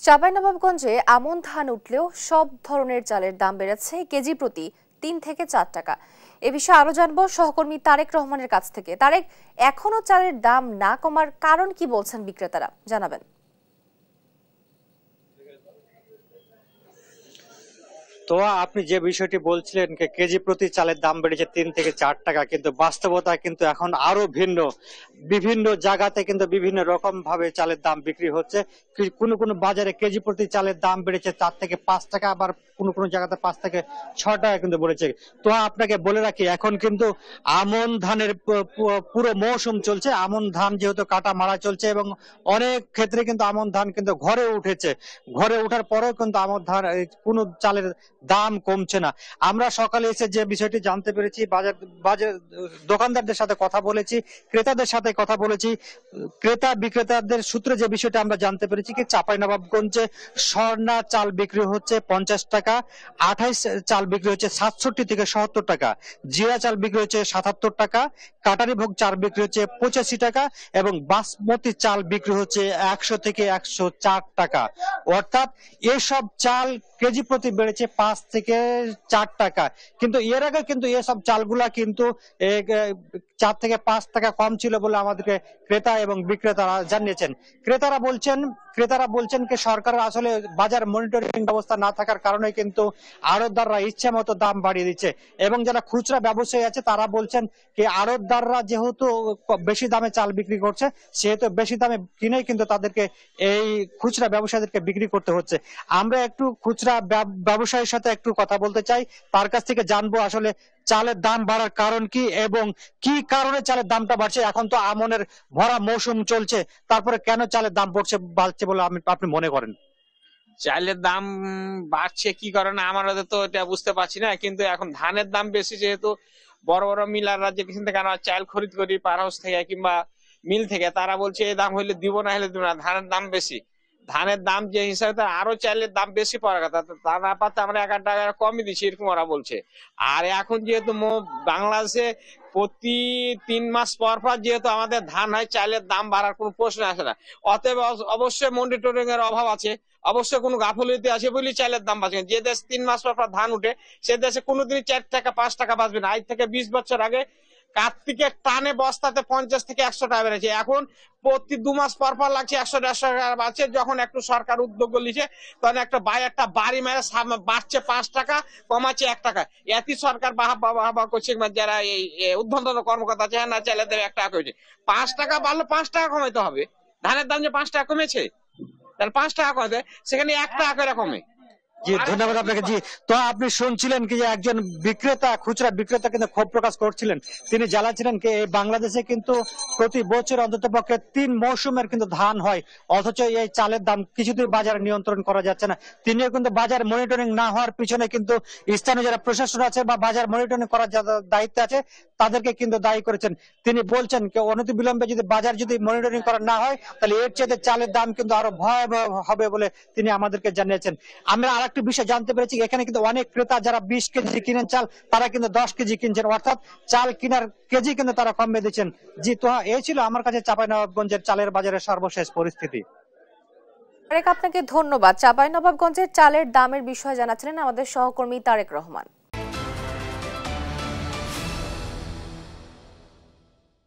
চাঁপাইনবাবগঞ্জে আমন ধান উঠলেও সব ধরনের চালের দাম বেড়েছে কেজি প্রতি ৩ থেকে ৪ টাকা। এ বিষয়ে আরো জানবো সহকর্মী তারেক রহমানের কাছ থেকে। তারেক, এখনো চালের দাম না কমার কারণ কি বলছেন বিক্রেতারা, জানাবেন। তো আপনি যে বিষয়টি বলছিলেন কেজি প্রতি চালের দাম বেড়েছে ৩ থেকে ৪ টাকা, কিন্তু বাস্তবতা কিন্তু এখন আরো ভিন্ন। বিভিন্ন জায়গাতে কিন্তু বিভিন্ন রকম ভাবে চালের দাম বিক্রি হচ্ছে। কোনো কোনো বাজারে কেজি প্রতি চালের দাম বেড়েছে ৪ থেকে ৫ টাকা, আবার কোনো কোনো জায়গাতে ৫ থেকে ৬ টাকা কিন্তু বেড়েছে। তো আপনাকে বলে রাখি, এখন কিন্তু আমন ধানের পুরো মৌসুম চলছে। আমন ধান যেহেতু কাটা মারা চলছে এবং অনেক ক্ষেত্রে কিন্তু আমন ধান কিন্তু ঘরে উঠেছে। ঘরে ওঠার পরেও কিন্তু আমন ধান কোনো চালের দাম কমছে না। আমরা সকালে এসে যে বিষয়টি জানতে পেরেছি, বাজার দোকানদারদের সাথে কথা বলেছি, ক্রেতাদের সাথে কথা বলেছি, ক্রেতা বিক্রেতাদের সূত্রে যে বিষয়টা আমরা জানতে পেরেছি কি চাঁপাইনবাবগঞ্জে স্বর্ণা চাল বিক্রি হচ্ছে 50 টাকা, 28 চাল বিক্রি হচ্ছে 67 থেকে 70 টাকা, জিরা চাল বিক্রি হচ্ছে 77 টাকা, কাটারি ভোগ চাল বিক্রি হচ্ছে 85 টাকা এবং বাসমতি চাল বিক্রি হচ্ছে 100 থেকে 104 টাকা। অর্থাৎ এসব চাল কেজি প্রতি বেড়েছে 5 থেকে 4 টাকা। কিন্তু এর আগে কিন্তু এসব চালগুলা কিন্তু 4 থেকে 5 টাকা কম ছিল বলে আমাদেরকে ক্রেতা এবং বিক্রেতারা জানিয়েছেন। ক্রেতারা বলছেন কি সরকারের আসলে বাজার মনিটরিং ব্যবস্থা না থাকার কারণে কিন্তু আড়তদাররা ইচ্ছে মতো দাম বাড়িয়ে দিচ্ছে এবং যারা খুচরা ব্যবসায়ী আছে তারা বলছেন কি আড়তদাররা যেহেতু বেশি দামে চাল বিক্রি করছে, সেহেতু বেশি দামে কিনেই কিন্তু তাদেরকে এই খুচরা ব্যবসায়ীদেরকে বিক্রি করতে হচ্ছে। আমরা একটু খুচরা ব্যবসায়ীর সাথে একটু কথা বলতে চাই, তার কাছ থেকে জানবো আসলে চালের দাম বাড়ার কারণ কি এবং কি কারণে চালের দামটা বাড়ছে। এখন তো আমনের ভরা মৌসুম চলছে, তারপরে কেন চালের দাম বাড়ছে বলে আপনি মনে করেন? চালের দাম বাড়ছে কি কারণে আমরা তো এটা বুঝতে পারছি না, কিন্তু এখন ধানের দাম বেশি, যেহেতু বড় বড় মিলাররা যেখান থেকে আমরা চাল খরিদ করি পার হাউস থেকে কিংবা মিল থেকে, তারা বলছে এই দাম হইলে দিব না, হলে দিব না। ধানের দাম বেশি, ধানের দাম যে হিসাবে আরো চালের দাম বেশি পড়ার কথা, তা না পাতে আমরা 1 টাকা কমই দিচ্ছি, এরকম ওরা বলছে। আর এখন যেহেতু বাংলাদেশে প্রতি 3 মাস পর পর যেহেতু আমাদের ধান হয়, চালের দাম বাড়ার কোনো প্রশ্ন আসে না। অতএব অবশ্যই মনিটরিং এর অভাব আছে, অবশ্যই কোনো গাফিলতি আছে বলেই চালের দাম বাড়ছে। যে দেশ 3 মাস পর পর ধান উঠে, সে দেশে কোনোদিনই 4 টাকা 5 টাকা বাঁচবে না। আজ থেকে 20 বছর আগে কার্তিকের টানে বস্তাতে 50 থেকে 100 টাকা বেড়েছে, এখন প্রতি 2 মাস পর পর লাগছে 100-150 টাকা বাড়ছে। যখন একটু সরকার উদ্যোগ নিচ্ছে, তখন একটা বাড়ি মেরে বাড়ছে 5 টাকা, কমাচ্ছে 1 টাকা। এতই সরকার বাহবা করছে, যারা এই উদ্বোধন কর্মকর্তা আছে, হ্যাঁ না চাইলে দেবে 1 টাকা কমেছে। 5 টাকা বাড়লো, 5 টাকা কমাইতে হবে। ধানের দাম যে 5 টাকা কমেছে, তাহলে 5 টাকা কমে, সেখানে 1 টাকা করে কমে। জি, ধন্যবাদ আপনাকে। জি, তো আপনি শুনছিলেন কি যে একজন বিক্রেতা, খুচরা বিক্রেতা কিন্তু ক্ষোভ প্রকাশ করছিলেন। তিনি জানাচ্ছিলেন কি এই বাংলাদেশে কিন্তু প্রতি বছর অন্তত পক্ষে 3 মৌসুমের কিন্তু ধান হয়, অথচ এই চালের দাম কিছুতেই বাজারে নিয়ন্ত্রণ করা যাচ্ছে না। তিনিও কিন্তু বাজার মনিটরিং না হওয়ার পিছনে কিন্তু স্থানীয় যারা প্রশাসন আছে বা বাজার মনিটরিং করার যারা দায়িত্বে আছে তাদেরকে কিন্তু দায়ী করেছেন। তিনি বলছেন অনতিবিলম্বে যদি বাজার যদি মনিটরিং করা না হয়, তাহলে এর চেয়ে চালের দাম কিন্তু আরো ভয়াবহ হবে বলে তিনি আমাদেরকে জানিয়েছেন। আমরা আরেকটি বিষয় জানতে পেরেছি, এখানে কিন্তু অনেক ক্রেতা যারা 20 কেজি কিনেন চাল, তারা কিন্তু 10 কেজি কিনছেন, অর্থাৎ চাল কেনার কেজি কিন্তু তারা কমে দিচ্ছেন। জি, তো এই ছিল আমার কাছে চাঁপাইনবাবগঞ্জের চালের বাজারের সর্বশেষ পরিস্থিতি। আপনাকে ধন্যবাদ। চাঁপাইনবাবগঞ্জের চালের দামের বিষয়ে জানাচ্ছিলেন আমাদের সহকর্মী তারেক রহমান।